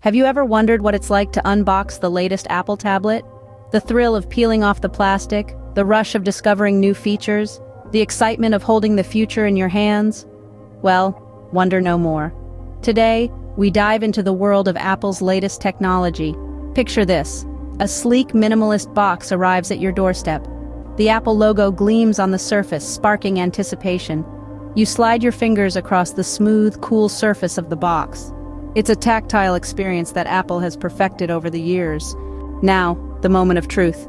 Have you ever wondered what it's like to unbox the latest Apple tablet? The thrill of peeling off the plastic, the rush of discovering new features, the excitement of holding the future in your hands? Well, wonder no more. Today, we dive into the world of Apple's latest technology. Picture this: a sleek minimalist box arrives at your doorstep. The Apple logo gleams on the surface, sparking anticipation. You slide your fingers across the smooth, cool surface of the box. It's a tactile experience that Apple has perfected over the years. Now, the moment of truth.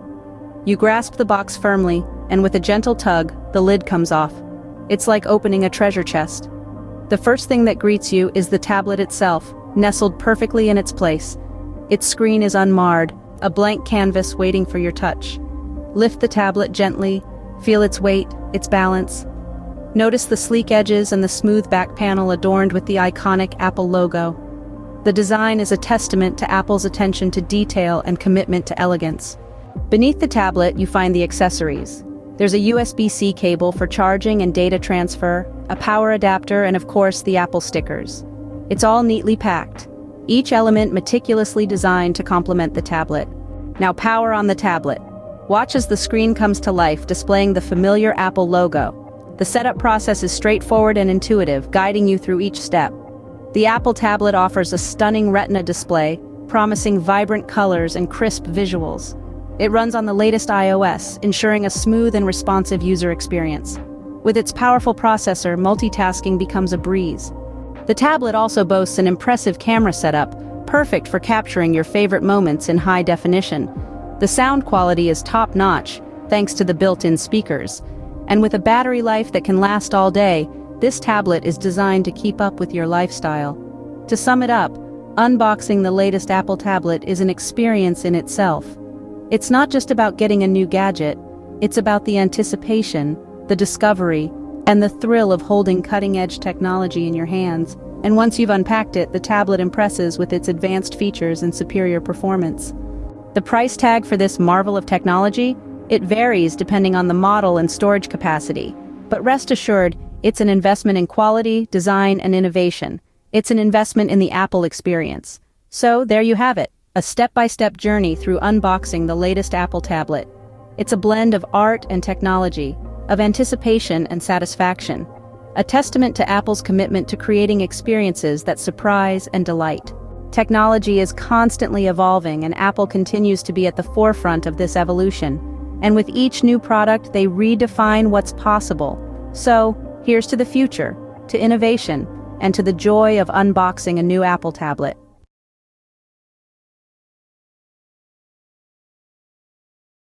You grasp the box firmly, and with a gentle tug, the lid comes off. It's like opening a treasure chest. The first thing that greets you is the tablet itself, nestled perfectly in its place. Its screen is unmarred, a blank canvas waiting for your touch. Lift the tablet gently, feel its weight, its balance. Notice the sleek edges and the smooth back panel adorned with the iconic Apple logo. The design is a testament to Apple's attention to detail and commitment to elegance. Beneath the tablet, you find the accessories. There's a USB-C cable for charging and data transfer, a power adapter, and of course, the Apple stickers. It's all neatly packed, each element meticulously designed to complement the tablet. Now power on the tablet. Watch as the screen comes to life, displaying the familiar Apple logo. The setup process is straightforward and intuitive, guiding you through each step. The Apple tablet offers a stunning Retina display, promising vibrant colors and crisp visuals. It runs on the latest iOS, ensuring a smooth and responsive user experience. With its powerful processor, multitasking becomes a breeze. The tablet also boasts an impressive camera setup, perfect for capturing your favorite moments in high definition. The sound quality is top-notch, thanks to the built-in speakers. And with a battery life that can last all day, this tablet is designed to keep up with your lifestyle. To sum it up, unboxing the latest Apple tablet is an experience in itself. It's not just about getting a new gadget, it's about the anticipation, the discovery, and the thrill of holding cutting-edge technology in your hands. And once you've unpacked it, the tablet impresses with its advanced features and superior performance. The price tag for this marvel of technology? It varies depending on the model and storage capacity. But rest assured, it's an investment in quality, design, and innovation. It's an investment in the Apple experience. So, there you have it, a step-by-step journey through unboxing the latest Apple tablet. It's a blend of art and technology, of anticipation and satisfaction, a testament to Apple's commitment to creating experiences that surprise and delight. Technology is constantly evolving, and Apple continues to be at the forefront of this evolution. And with each new product, they redefine what's possible. So, here's to the future, to innovation, and to the joy of unboxing a new Apple tablet.